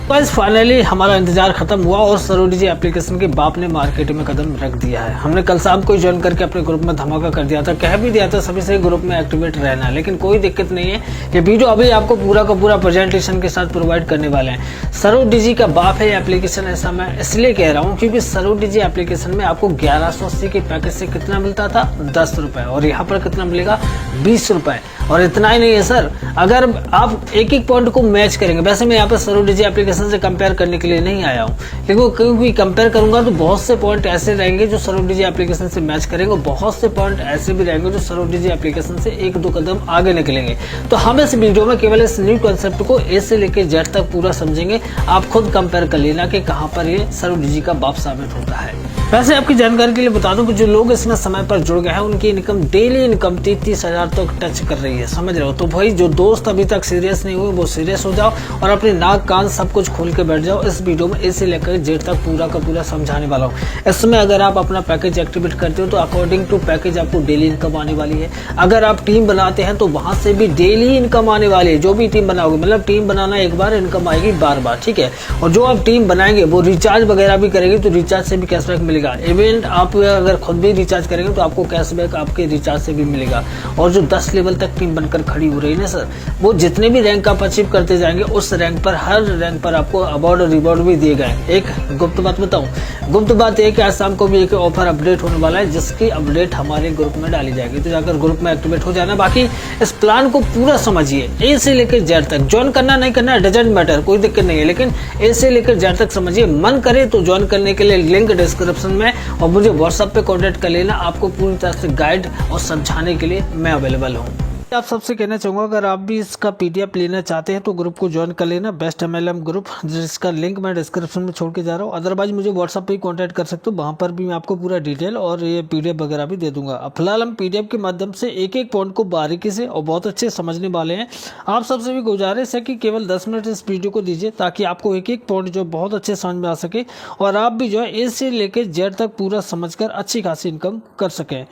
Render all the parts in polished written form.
बस फाइनली हमारा इंतजार खत्म हुआ और सरोडीजी एप्लीकेशन के बाप ने मार्केट में कदम रख दिया है। हमने कल शाम को ज्वाइन करके अपने ग्रुप में धमाका कर दिया था, कह भी दिया था सभी से ग्रुप में एक्टिवेट रहना है, लेकिन कोई दिक्कत नहीं है। ये वीडियो अभी आपको पूरा का पूरा प्रेजेंटेशन के साथ प्रोवाइड करने वाले हैं। सरोडीजी का बाप है एप्लीकेशन, ऐसा मैं इसलिए कह रहा हूँ क्योंकि सरोडीजी एप्लीकेशन में आपको 1180 के पैकेज से कितना मिलता था, 10 रुपए, और यहाँ पर कितना मिलेगा, 20 रुपए। और इतना ही नहीं है सर, अगर आप एक एक पॉइंट को मैच करेंगे, वैसे मैं यहाँ पर सरोडीजी एप्लीकेशन से कंपेयर करने के लिए नहीं आया हूँ, लेकिन क्योंकि कंपेयर करूंगा तो बहुत से पॉइंट ऐसे रहेंगे जो सरोडीजी एप्लीकेशन से मैच करेंगे, बहुत से पॉइंट ऐसे भी रहेंगे जो सरोडीजी एप्लीकेशन से एक दो कदम आगे निकलेंगे। तो हम इस वीडियो में केवल इस न्यू कॉन्सेप्ट को ए से लेकर जेड तक पूरा समझेंगे। आप खुद कंपेयर कर लेना कि कहाँ पर ये सरोडीजी का बाप साबित होता है। वैसे आपकी जानकारी के लिए बता दूं कि जो लोग इसमें समय पर जुड़ गए हैं उनकी इनकम, डेली इनकम 30 हजार तक टच कर रही है, समझ रहे हो। तो भाई जो दोस्त अभी तक सीरियस नहीं हुए वो सीरियस हो जाओ और अपने नाक कान सब कुछ खोल के बैठ जाओ। इस वीडियो में ए से लेकर जेड तक पूरा का पूरा समझाने वाला हूँ। इसमें अगर आप अपना पैकेज एक्टिवेट करते हो तो अकॉर्डिंग टू पैकेज आपको डेली इनकम आने वाली है। अगर आप टीम बनाते हैं तो वहां से भी डेली इनकम आने वाली है। जो भी टीम बनाओगे, मतलब टीम बनाना एक बार, इनकम आएगी बार बार, ठीक है। और जो आप टीम बनाएंगे वो रिचार्ज वगैरह भी करेंगे तो रिचार्ज से भी कैशबैक मिलेगा। इवेंट आप अगर खुद भी रिचार्ज करेंगे तो आपको कैशबैक आपके रिचार्ज से भी मिलेगा। और जो 10 लेवल तक टीम बनकर खड़ी हो रही है ना सर, वो जितने भी रैंक आप अचीव करते जाएंगे उस रैंक पर, हर रैंक पर आपको अवार्ड और रिवॉर्ड भी दिए गए। एक गुप्त बात बताऊं, गुप्त बात है कि आज शाम को भी एक ऑफर अपडेट होने वाला है जिसकी अपडेट हमारे ग्रुप में डाली जाएगी, तो जाकर ग्रुप में एक्टिवेट हो जाना। बाकी इस प्लान को पूरा समझिए, ए से लेकर जेड तक। ज्वाइन करना नहीं करना डजेंट मैटर, कोई दिक्कत नहीं है, लेकिन ए से लेकर जेड तक समझिए। मन करे तो ज्वाइन करने के लिए लिंक डिस्क्रिप्शन में, और मुझे व्हाट्सएप पे कॉन्टेक्ट कर लेना। आपको पूरी तरह से गाइड और समझाने के लिए मैं अवेलेबल हूँ। आप सबसे कहना चाहूँगा, अगर आप भी इसका पीडीएफ लेना चाहते हैं तो ग्रुप को ज्वाइन कर लेना, बेस्ट एमएलएम ग्रुप, जिसका लिंक मैं डिस्क्रिप्शन में छोड़ के जा रहा हूँ। अदरवाइज मुझे व्हाट्सएप पे ही कांटेक्ट कर सकते हो, वहाँ पर भी मैं आपको पूरा डिटेल और ये पीडीएफ वगैरह भी दे दूंगा। अब फिलहाल हम पीडीएफ के माध्यम से एक एक पॉइंट को बारीकी से और बहुत अच्छे समझने वाले हैं। आप सबसे भी गुजारिश है कि केवल 10 मिनट इस वीडियो को दीजिए ताकि आपको एक एक पॉइंट जो बहुत अच्छे समझ में आ सके और आप भी जो है ए से लेकर जेड तक पूरा समझकर अच्छी खासी इनकम कर सकें।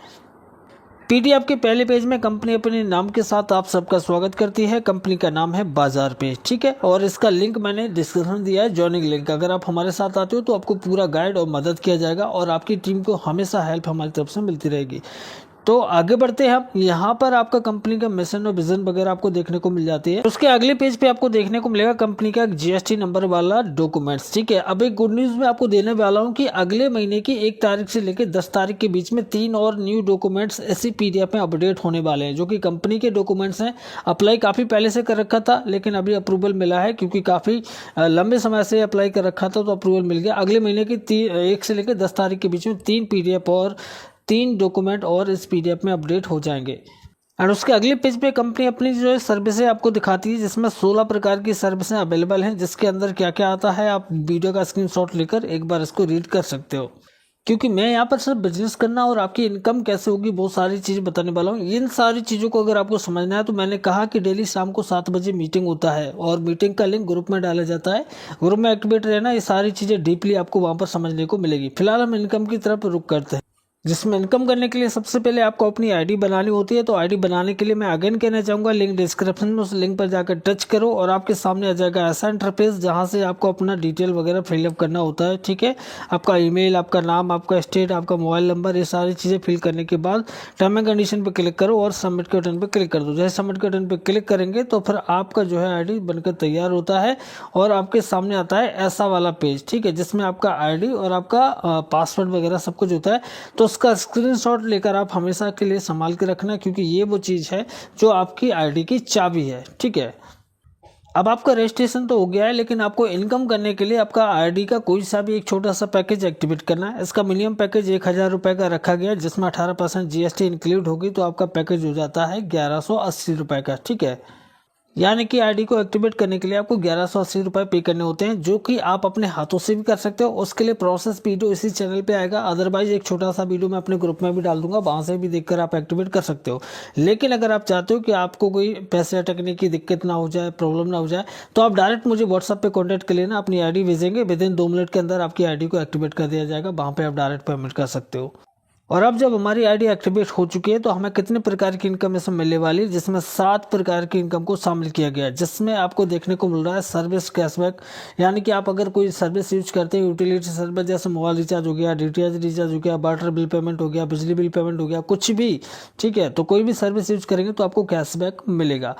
पीडीएफ के पहले पेज में कंपनी अपने नाम के साथ आप सबका स्वागत करती है। कंपनी का नाम है बाजार पे, ठीक है। और इसका लिंक मैंने डिस्क्रिप्शन दिया है, ज्वाइनिंग लिंक। अगर आप हमारे साथ आते हो तो आपको पूरा गाइड और मदद किया जाएगा और आपकी टीम को हमेशा हेल्प हमारी तरफ से मिलती रहेगी। तो आगे बढ़ते हैं हम। यहाँ पर आपका कंपनी का मिशन और विजन वगैरह आपको देखने को मिल जाती है। उसके अगले पेज पे आपको देखने को मिलेगा कंपनी का जीएसटी नंबर वाला डॉक्यूमेंट्स, ठीक है। अब एक गुड न्यूज मैं आपको देने वाला हूँ कि अगले महीने की 1 तारीख से लेकर 10 तारीख के बीच में 3 और न्यू डॉक्यूमेंट्स इसी पीडीएफ में अपडेट होने वाले हैं, जो कि कंपनी के डॉक्यूमेंट्स हैं। अप्लाई काफी पहले से कर रखा था लेकिन अभी अप्रूवल मिला है, क्योंकि काफी लंबे समय से अप्लाई कर रखा था तो अप्रूवल मिल गया। अगले महीने की 1 से लेकर 10 तारीख के बीच में 3 पीडीएफ और 3 डॉक्यूमेंट और इस पीडीएफ में अपडेट हो जाएंगे। एंड उसके अगले पेज पे कंपनी अपनी जो है सर्विसेज आपको दिखाती है, जिसमें 16 प्रकार की सर्विसेज अवेलेबल हैं। जिसके अंदर क्या क्या आता है आप वीडियो का स्क्रीनशॉट लेकर एक बार इसको रीड कर सकते हो, क्योंकि मैं यहाँ पर सिर्फ बिजनेस करना और आपकी इनकम कैसे होगी बहुत सारी चीज़ें बताने वाला हूँ। इन सारी चीज़ों को अगर आपको समझना है तो मैंने कहा कि डेली शाम को 7 बजे मीटिंग होता है और मीटिंग का लिंक ग्रुप में डाला जाता है। ग्रुप में एक्टिवेट रहना, ये सारी चीज़ें डीपली आपको वहाँ पर समझने को मिलेगी। फिलहाल हम इनकम की तरफ रुक करते हैं, जिसमें इनकम करने के लिए सबसे पहले आपको अपनी आईडी बनानी होती है। तो आईडी बनाने के लिए मैं अगेन कहना चाहूँगा, लिंक डिस्क्रिप्शन में, उस लिंक पर जाकर टच करो और आपके सामने आ जाएगा ऐसा इंटरफेस जहाँ से आपको अपना डिटेल वगैरह फिलअप करना होता है, ठीक है। आपका ईमेल, आपका नाम, आपका स्टेट, आपका मोबाइल नंबर, ये सारी चीज़ें फिल करने के बाद टर्म एंड कंडीशन पर क्लिक करो और सबमिट के बटन पर क्लिक कर दो। जैसे सबमिट के बटन पर क्लिक करेंगे तो फिर आपका जो है आईडी बनकर तैयार होता है और आपके सामने आता है ऐसा वाला पेज, ठीक है, जिसमें आपका आईडी और आपका पासवर्ड वगैरह सब कुछ होता है। तो उसका स्क्रीनशॉट लेकर आप हमेशा के लिए संभाल के रखना, क्योंकि ये वो चीज़ है जो आपकी आईडी की चाबी है, ठीक है। अब आपका रजिस्ट्रेशन तो हो गया है, लेकिन आपको इनकम करने के लिए आपका आईडी का कोई सा भी एक छोटा सा पैकेज एक्टिवेट करना है। इसका मिनिमम पैकेज 1000 रुपये का रखा गया है, जिसमें 18% जीएसटी इंक्लूड होगी, तो आपका पैकेज हो जाता है 1180 रुपये का, ठीक है। यानी कि आईडी को एक्टिवेट करने के लिए आपको 1180 रुपये पे करने होते हैं, जो कि आप अपने हाथों से भी कर सकते हो। उसके लिए प्रोसेस वीडियो इसी चैनल पे आएगा, अदरवाइज एक छोटा सा वीडियो मैं अपने ग्रुप में भी डाल दूंगा, वहां से भी देखकर आप एक्टिवेट कर सकते हो। लेकिन अगर आप चाहते हो कि आपको कोई पैसे अटकने की दिक्कत ना हो जाए, प्रॉब्लम ना हो जाए, तो आप डायरेक्ट मुझे व्हाट्सएप पे कॉन्टैक्ट कर लेना, अपनी आईडी भेजेंगे, विदिन 2 मिनट के अंदर आपकी आईडी को एक्टिवेट कर दिया जाएगा। वहाँ पर आप डायरेक्ट पेमेंट कर सकते हो। और अब जब हमारी आईडी एक्टिवेट हो चुकी है तो हमें कितने प्रकार की इनकम इसमें मिलने वाली है, जिसमें 7 प्रकार की इनकम को शामिल किया गया है। जिसमें आपको देखने को मिल रहा है सर्विस कैशबैक, यानी कि आप अगर कोई सर्विस यूज करते हैं, यूटिलिटी सर्विस जैसे मोबाइल रिचार्ज हो गया, डीटीएच रिचार्ज हो गया, वाटर बिल पेमेंट हो गया, बिजली बिल पेमेंट हो गया, कुछ भी, ठीक है, तो कोई भी सर्विस यूज करेंगे तो आपको कैशबैक मिलेगा।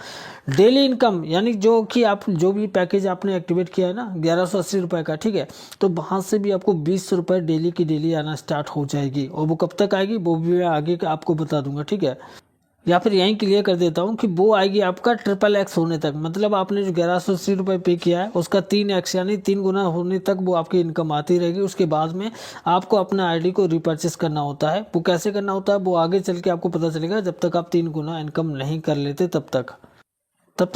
डेली इनकम यानी जो कि आप जो भी पैकेज आपने एक्टिवेट किया है ना 1180 रुपये का, ठीक है, तो वहाँ से भी आपको 20 रुपये डेली की डेली आना स्टार्ट हो जाएगी। और वो कब तक आएगी वो भी मैं आगे का आपको बता दूंगा, ठीक है। या फिर यहीं क्लियर कर देता हूँ कि वो आएगी आपका XXX होने तक, मतलब आपने जो 1180 रुपये पे किया है उसका 3x यानी 3 गुना होने तक वो आपकी इनकम आती रहेगी। उसके बाद में आपको अपना आईडी को रिपर्चेस करना होता है। वो कैसे करना होता है वो आगे चल के आपको पता चलेगा, जब तक आप 3 गुना इनकम नहीं कर लेते तब तक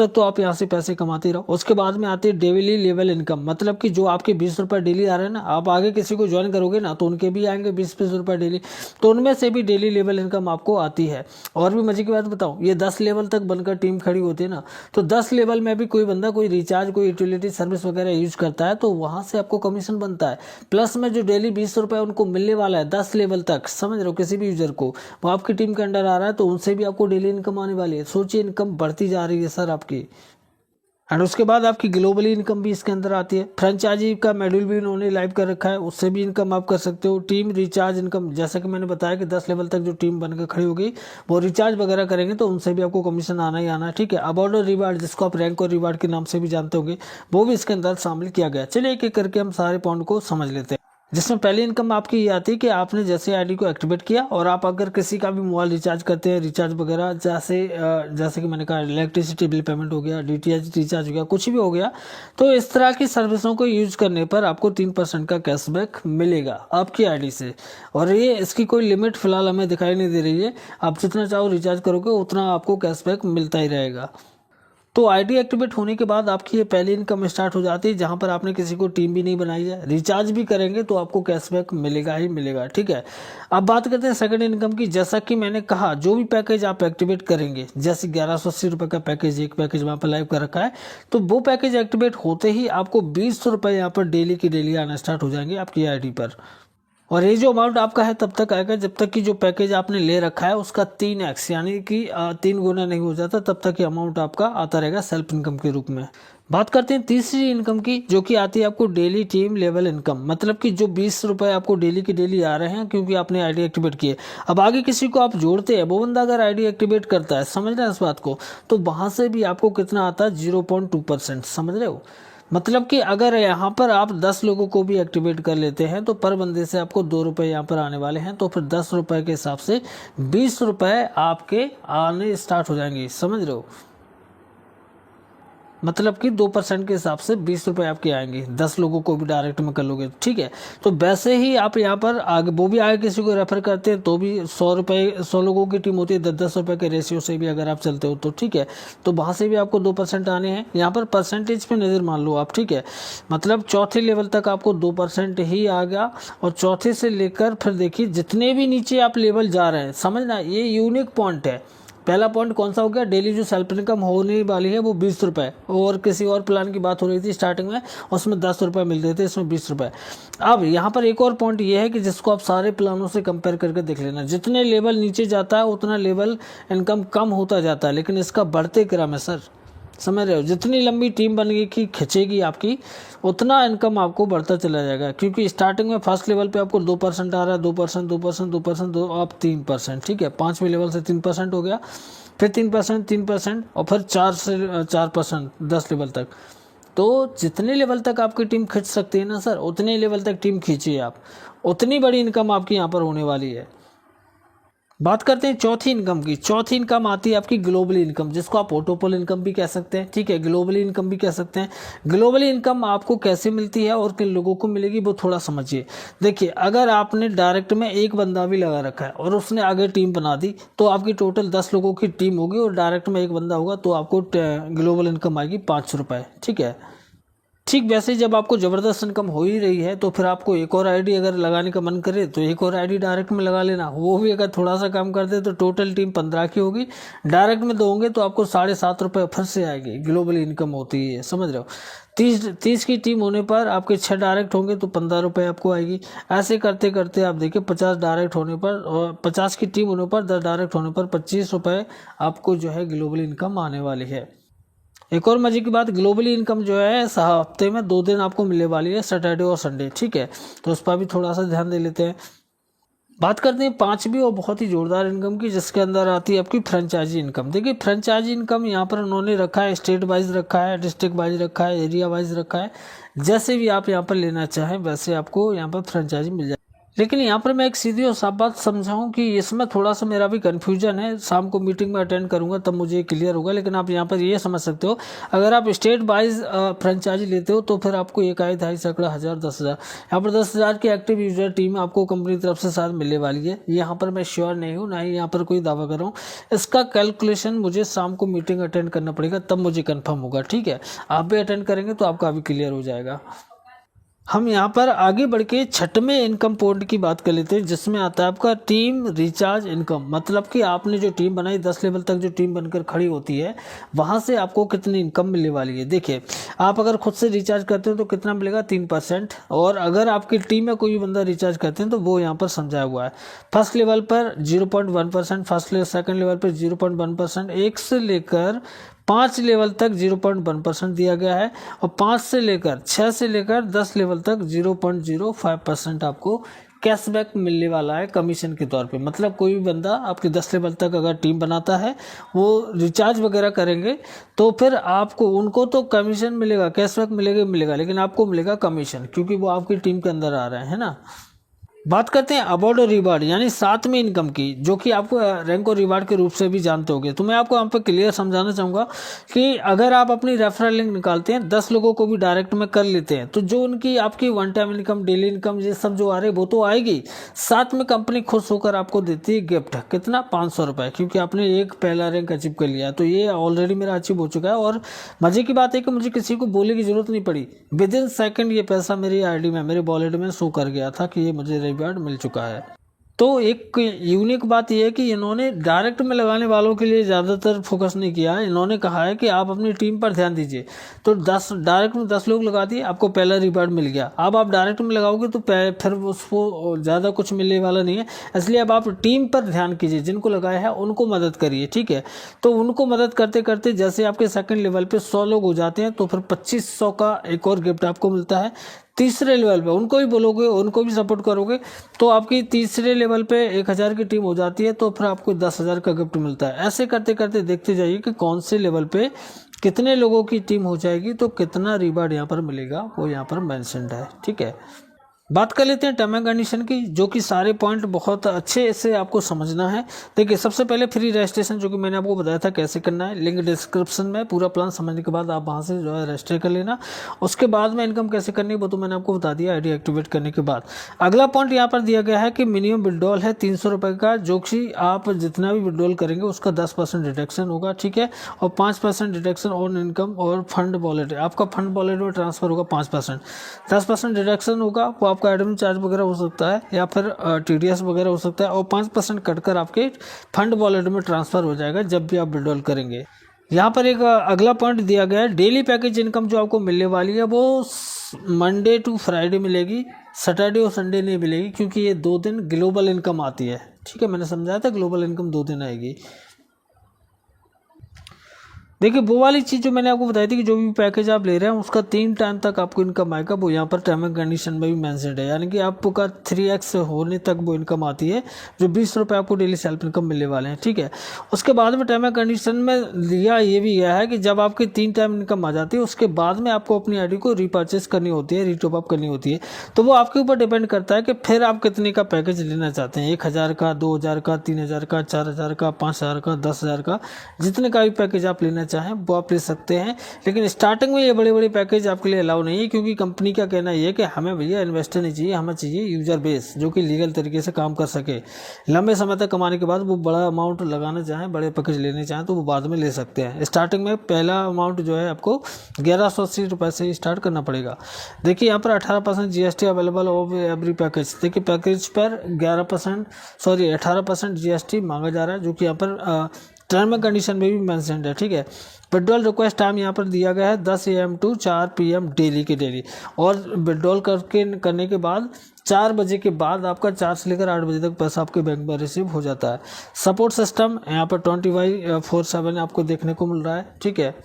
तो आप यहाँ से पैसे कमाते रहो। उसके बाद में आती है डेली लेवल इनकम, मतलब कि जो आपके 20 रुपये डेली आ रहे हैं ना, आप आगे किसी को ज्वाइन करोगे ना तो उनके भी आएंगे 20-20 रुपये डेली, तो उनमें से भी डेली लेवल इनकम आपको आती है। और भी मजे की बात बताऊँ, ये 10 लेवल तक बनकर टीम खड़ी होती है ना, तो 10 लेवल में भी कोई बंदा कोई रिचार्ज कोई यूटिलिटी सर्विस वगैरह यूज करता है तो वहाँ से आपको कमीशन बनता है। प्लस में जो डेली 20 रुपये उनको मिलने वाला है 10 लेवल तक, समझ रहे हो, किसी भी यूजर को वो आपकी टीम के अंडर आ रहा है तो उनसे भी आपको डेली इनकम आने वाली है। सोचिए इनकम बढ़ती जा रही है सर आपकी। एंड उसके बाद आपकी ग्लोबली इनकम भी इसके अंदर आती है। फ्रेंचाइजी का मॉड्यूल भी उन्होंने लाइव कर रखा है, उससे भी इनकम आप कर सकते हो। टीम रिचार्ज इनकम, जैसा कि मैंने बताया कि 10 लेवल तक जो टीम बनकर खड़ी होगी वो रिचार्ज वगैरह करेंगे तो उनसे भी आपको कमीशन आना ही आना है, ठीक है। अबाउट रिवार्ड, जिसको आप रैंक और रिवार्ड के नाम से भी जानते होंगे, वो भी इसके अंदर शामिल किया गया है। चलिए एक एक करके हम सारे पॉइंट को समझ लेते हैं। जिसमें पहली इनकम आपकी ये आती है कि आपने जैसे आईडी को एक्टिवेट किया और आप अगर किसी का भी मोबाइल रिचार्ज करते हैं, रिचार्ज वगैरह जैसे कि मैंने कहा इलेक्ट्रिसिटी बिल पेमेंट हो गया, डीटीएच रिचार्ज हो गया, कुछ भी हो गया, तो इस तरह की सर्विसों को यूज करने पर आपको 3% का कैशबैक मिलेगा आपकी आईडी से। और ये इसकी कोई लिमिट फिलहाल हमें दिखाई नहीं दे रही है, आप जितना चाहो रिचार्ज करोगे उतना आपको कैशबैक मिलता ही रहेगा। तो आईडी एक्टिवेट होने के बाद आपकी ये पहली इनकम स्टार्ट हो जाती है, जहां पर आपने किसी को टीम भी नहीं बनाई है, रिचार्ज भी करेंगे तो आपको कैशबैक मिलेगा ही मिलेगा, ठीक है। अब बात करते हैं सेकंड इनकम की। जैसा कि मैंने कहा जो भी पैकेज आप एक्टिवेट करेंगे, जैसे 1180 रुपये का पैकेज, एक पैकेज वहाँ पर लाइव कर रखा है, तो वो पैकेज एक्टिवेट होते ही आपको 20 रुपये यहाँ पर डेली की डेली आना स्टार्ट हो जाएंगे आपकी आईडी पर। और ये जो अमाउंट आपका है तब तक आएगा जब तक कि जो पैकेज आपने ले रखा है उसका 3x यानी कि 3 गुना नहीं हो जाता, तब तक ये अमाउंट आपका आता रहेगा सेल्फ इनकम के रूप में। बात करते हैं तीसरी इनकम की, जो कि आती है आपको डेली टीम लेवल इनकम, मतलब कि जो 20 रुपये आपको डेली की डेली आ रहे हैं क्योंकि आपने आईडी एक्टिवेट की है। अब आगे किसी को आप जोड़ते हैं, वो बंदा अगर आईडी एक्टिवेट करता है, समझ रहे हैं इस बात को, तो वहां से भी आपको कितना आता है 0.2%, समझ रहे हो। मतलब कि अगर यहाँ पर आप 10 लोगों को भी एक्टिवेट कर लेते हैं तो पर बंदे से आपको 2 रुपये यहाँ पर आने वाले हैं, तो फिर 10 रुपये के हिसाब से 20 रुपये आपके आने स्टार्ट हो जाएंगे, समझ रहे हो। मतलब कि 2% के हिसाब से 20 रुपये आपके आएंगे, 10 लोगों को भी डायरेक्ट में कर लोगे, ठीक है। तो वैसे ही आप यहाँ पर आगे वो भी आगे किसी को रेफर करते हैं तो भी 100 रुपये, 100 लोगों की टीम होती है, 10-10 रुपये के रेशियो से भी अगर आप चलते हो तो ठीक है, तो वहाँ से भी आपको 2% आने हैं। यहाँ पर परसेंटेज पे नज़र मान लो आप, ठीक है, मतलब चौथे लेवल तक आपको 2% ही आ गया। और चौथे से लेकर फिर देखिए जितने भी नीचे आप लेवल जा रहे हैं, समझना ये यूनिक पॉइंट है। पहला पॉइंट कौन सा हो गया, डेली जो सेल्फ इनकम होने वाली है वो 20 रुपये, और किसी और प्लान की बात हो रही थी स्टार्टिंग में उसमें 10 रुपये मिल रहे थे, इसमें 20 रुपये। अब यहाँ पर एक और पॉइंट ये है कि जिसको आप सारे प्लानों से कंपेयर करके देख लेना, जितने लेवल नीचे जाता है उतना लेवल इनकम कम होता जाता है, लेकिन इसका बढ़ते क्रम है सर, समझ रहे हो। जितनी लंबी टीम बनेगी कि खिंचेगी आपकी, उतना इनकम आपको बढ़ता चला जाएगा, क्योंकि स्टार्टिंग में फर्स्ट लेवल पे आपको 2% आ रहा है, 2%, 2%, 2%, 2, अब 3%, ठीक है। 5वें लेवल से 3% हो गया, फिर 3%, 3%, और फिर 4% 10 लेवल तक। तो जितने लेवल तक आपकी टीम खींच सकती है ना सर, उतने लेवल तक टीम खींचिए आप, उतनी बड़ी इनकम आपकी यहाँ पर होने वाली है। बात करते हैं चौथी इनकम की। चौथी इनकम आती है आपकी ग्लोबली इनकम, जिसको आप ऑटोपोल इनकम भी कह सकते हैं, ठीक है, ग्लोबली इनकम भी कह सकते हैं। ग्लोबली इनकम आपको कैसे मिलती है और किन लोगों को मिलेगी वो थोड़ा समझिए। देखिए अगर आपने डायरेक्ट में एक बंदा भी लगा रखा है और उसने आगे टीम बना दी तो आपकी टोटल 10 लोगों की टीम होगी और डायरेक्ट में एक बंदा होगा, तो आपको ग्लोबल इनकम आएगी 5 रुपये, ठीक है। ठीक वैसे ही जब आपको ज़बरदस्त इनकम हो ही रही है तो फिर आपको एक और आईडी अगर लगाने का मन करे तो एक और आईडी डायरेक्ट में लगा लेना। वो भी अगर थोड़ा सा काम करते तो टोटल टीम 15 की होगी, डायरेक्ट में दोगे तो आपको 7.5 रुपये फिर से आएगी। ग्लोबल इनकम होती है, समझ रहे हो। 30 की टीम होने पर आपके 6 डायरेक्ट होंगे तो 15 रुपये आपको आएगी। ऐसे करते करते आप देखिए 50 डायरेक्ट होने पर और 50 की टीम होने पर 10 डायरेक्ट होने पर 25 रुपये आपको जो है ग्लोबल इनकम आने वाली है। एक और मजे की बात, ग्लोबली इनकम जो है हफ्ते में 2 दिन आपको मिलने वाली है, सैटरडे और संडे, ठीक है। तो उस पर भी थोड़ा सा ध्यान दे लेते हैं। बात करते हैं 5वीं और बहुत ही जोरदार इनकम की, जिसके अंदर आती है आपकी फ्रेंचाइजी इनकम। देखिए फ्रेंचाइजी इनकम यहाँ पर उन्होंने रखा है, स्टेट वाइज रखा है, डिस्ट्रिक्ट वाइज रखा है, एरिया वाइज रखा है। जैसे भी आप यहाँ पर लेना चाहें वैसे आपको यहाँ पर फ्रेंचाइजी मिल जाए। लेकिन यहाँ पर मैं एक सीधी और साफ बात समझाऊं कि इसमें थोड़ा सा मेरा भी कन्फ्यूजन है। शाम को मीटिंग में अटेंड करूंगा तब मुझे क्लियर होगा। लेकिन आप यहाँ पर ये समझ सकते हो, अगर आप स्टेट वाइज फ्रेंचाइजी लेते हो तो फिर आपको 1 आए 2.5 सैकड़ा 1000 10,000, यहाँ पर 10,000 की एक्टिव यूजर टीम आपको कंपनी की तरफ से साथ मिलने वाली है। यहाँ पर मैं श्योर नहीं हूँ, ना ही यहाँ पर कोई दावा कर रहा हूँ। इसका कैलकुलेशन मुझे शाम को मीटिंग अटेंड करना पड़ेगा, तब मुझे कन्फर्म होगा, ठीक है। आप भी अटेंड करेंगे तो आपका भी क्लियर हो जाएगा। हम यहाँ पर आगे बढ़ के 6वें इनकम पॉइंट की बात कर लेते हैं, जिसमें आता है आपका टीम रिचार्ज इनकम। मतलब कि आपने जो टीम बनाई, 10 लेवल तक जो टीम बनकर खड़ी होती है, वहाँ से आपको कितनी इनकम मिलने वाली है। देखिए आप अगर खुद से रिचार्ज करते हो तो कितना मिलेगा, 3%। और अगर आपकी टीम में कोई बंदा रिचार्ज करते हैं तो वो यहाँ पर समझाया हुआ है। फर्स्ट लेवल पर 0.1%, सेकंड लेवल पर 0.1%, 1 से लेकर 5 लेवल तक 0.1% दिया गया है। और 5 से लेकर 6 से लेकर 10 लेवल तक 0.05% आपको कैशबैक मिलने वाला है कमीशन के तौर पे। मतलब कोई भी बंदा आपके 10 लेवल तक अगर टीम बनाता है, वो रिचार्ज वगैरह करेंगे तो फिर आपको, उनको तो कमीशन मिलेगा, कैशबैक मिलेगा, लेकिन आपको मिलेगा कमीशन, क्योंकि वो आपकी टीम के अंदर आ रहे हैं ना। बात करते हैं अवार्ड और रिवार्ड यानी 7वें इनकम की, जो कि आपको रैंक और रिवार्ड के रूप से भी जानते होंगे। तो मैं आपको यहाँ पे क्लियर समझाना चाहूँगा कि अगर आप अपनी रेफरल लिंक निकालते हैं, 10 लोगों को भी डायरेक्ट में कर लेते हैं, तो जो उनकी आपकी 1 टाइम इनकम, डेली इनकम, ये सब जो आ रहे वो तो आएगी। साथ में कंपनी खुश होकर आपको देती है गिफ्ट, कितना, 500 रुपये, क्योंकि आपने एक पहला रैंक अचीव कर लिया। तो ये ऑलरेडी मेरा अचीव हो चुका है। और मजे की बात है कि मुझे किसी को बोलने की जरूरत नहीं पड़ी, विदिन सेकंड ये पैसा मेरी आईडी में, मेरे वॉलेट में शो कर गया था कि ये मुझे रिवार्ड मिल चुका है। तो एक यूनिक बात यह है कि इन्होंने डायरेक्ट में लगाने वालों के लिए ज़्यादातर फोकस नहीं किया। इन्होंने कहा है कि आप अपनी टीम पर ध्यान दीजिए। तो 10 डायरेक्ट में 10 लोग लगा दिए, आपको पहला रिवार्ड मिल गया। अब आप डायरेक्ट में लगाओगे तो फिर उसको ज़्यादा कुछ मिलने वाला नहीं है। इसलिए अब आप टीम पर ध्यान कीजिए, जिनको लगाया है उनको मदद करिए, ठीक है। तो उनको मदद करते करते जैसे आपके सेकंड लेवल पे 100 लोग हो जाते हैं तो फिर 2500 का एक और गिफ्ट आपको मिलता है। तीसरे लेवल पे उनको भी बोलोगे, उनको भी सपोर्ट करोगे तो आपकी तीसरे लेवल पे 1000 की टीम हो जाती है, तो फिर आपको 10,000 का गिफ्ट मिलता है। ऐसे करते करते देखते जाइए कि कौन से लेवल पे कितने लोगों की टीम हो जाएगी तो कितना रिवार्ड यहाँ पर मिलेगा, वो यहाँ पर मेंशन्ड है, ठीक है। बात कर लेते हैं टर्म एंड कंडीशन की, जो कि सारे पॉइंट बहुत अच्छे से आपको समझना है। देखिए सबसे पहले फ्री रजिस्ट्रेशन, जो कि मैंने आपको बताया था कैसे करना है, लिंक डिस्क्रिप्शन में। पूरा प्लान समझने के बाद आप वहां से जो है रजिस्टर कर लेना। उसके बाद में इनकम कैसे करनी है वो तो मैंने आपको बता दिया आईडी एक्टिवेट करने के बाद। अगला पॉइंट यहाँ पर दिया गया है कि मिनिमम विड्रॉल है 300 रुपये का, जो कि आप जितना भी विड्रॉल करेंगे उसका 10% डिडक्शन होगा, ठीक है। और 5% डिडक्शन ऑन इनकम और फंड वॉलेट, आपका फंड वॉलेट में ट्रांसफर होगा 5%। 10% डिडक्शन होगा, वो आपका एडमिन चार्ज वगैरह हो सकता है या फिर टीडीएस वगैरह हो सकता है, और 5% कटकर आपके फंड वॉलेट में ट्रांसफर हो जाएगा जब भी आप विड्रॉल करेंगे। यहाँ पर एक अगला पॉइंट दिया गया है, डेली पैकेज इनकम जो आपको मिलने वाली है वो मंडे टू फ्राइडे मिलेगी, सैटरडे और संडे नहीं मिलेगी, क्योंकि ये 2 दिन ग्लोबल इनकम आती है, ठीक है। मैंने समझाया था ग्लोबल इनकम 2 दिन आएगी। देखिए वो वाली चीज़ जो मैंने आपको बताई थी कि जो भी पैकेज आप ले रहे हैं उसका 3 टाइम तक आपको इनकम आएगा, वो यहाँ पर टर्म एंड कंडीशन में भी मेंशन्ड है। यानी कि आपका 3x होने तक वो इनकम आती है, जो 20 रुपये आपको डेली सेल्फ इनकम मिलने वाले हैं, ठीक है। उसके बाद में टर्म एंड कंडीशन में लिया ये भी गया है कि जब आपकी 3 टाइम इनकम आ जाती है उसके बाद में आपको अपनी आईडी को रीपर्चेस करनी होती है, रीटॉप अप करनी होती है। तो वो आपके ऊपर डिपेंड करता है कि फिर आप कितने का पैकेज लेना चाहते हैं, 1000 का, 2000 का, 3000 का, 4000 का, 5000 का, 10,000 का, जितने का भी पैकेज आप लेना चाहें वो आप ले सकते हैं। लेकिन स्टार्टिंग में ये बड़े बड़े पैकेज आपके लिए अलाउ नहीं है, क्योंकि कंपनी का कहना ये है कि हमें भैया इन्वेस्टर नहीं चाहिए, हमें चाहिए यूजर बेस जो कि लीगल तरीके से काम कर सके। लंबे समय तक कमाने के बाद वो बड़ा अमाउंट लगाना चाहें, बड़े पैकेज लेने चाहें तो वो बाद में ले सकते हैं। स्टार्टिंग में पहला अमाउंट जो है आपको 1180 रुपये से स्टार्ट करना पड़ेगा। देखिए यहाँ पर 18% GST available of every package. देखिए पैकेज पर 18% GST मांगा जा रहा है, जो कि यहाँ पर टर्म एंड कंडीशन में भी मेंशन्ड है, ठीक है। विड्रॉल रिक्वेस्ट टाइम यहाँ पर दिया गया है 10 AM टू 4 PM डेली के डेली, और विड्रॉल करने के बाद 4 बजे के बाद आपका 4 से लेकर 8 बजे तक पैसा आपके बैंक में रिसीव हो जाता है। सपोर्ट सिस्टम यहाँ पर 24/7 आपको देखने को मिल रहा है, ठीक है।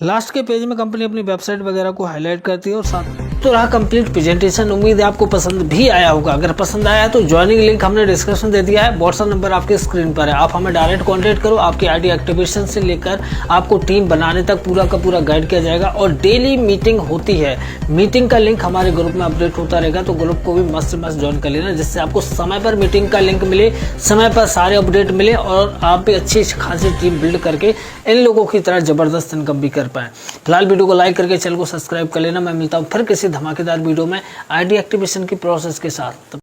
लास्ट के पेज में कंपनी अपनी वेबसाइट वगैरह को हाईलाइट करती है और साथ तो रहा कंप्लीट प्रेजेंटेशन। उम्मीद है आपको पसंद भी आया होगा। अगर पसंद आया तो ज्वाइनिंग लिंक हमने डिस्क्रिप्शन दे दिया है, व्हाट्सएप नंबर आपके स्क्रीन पर है, आप हमें डायरेक्ट कांटेक्ट करो। आपकी आईडी एक्टिवेशन से लेकर आपको टीम बनाने तक पूरा का पूरा गाइड किया जाएगा। और डेली मीटिंग होती है, मीटिंग का लिंक हमारे ग्रुप में अपडेट होता रहेगा, तो ग्रुप को भी मस्त से मस्त ज्वाइन कर लेना, जिससे आपको समय पर मीटिंग का लिंक मिले, समय पर सारे अपडेट मिले और आप भी अच्छी खासी टीम बिल्ड करके इन लोगों की तरह जबरदस्त इनकम भी कर पाए। फिलहाल वीडियो को लाइक करके चैनल को सब्सक्राइब कर लेना। मैं मिलता हूँ फिर किसी धमाकेदार वीडियो में आईडी एक्टिवेशन की प्रोसेस के साथ।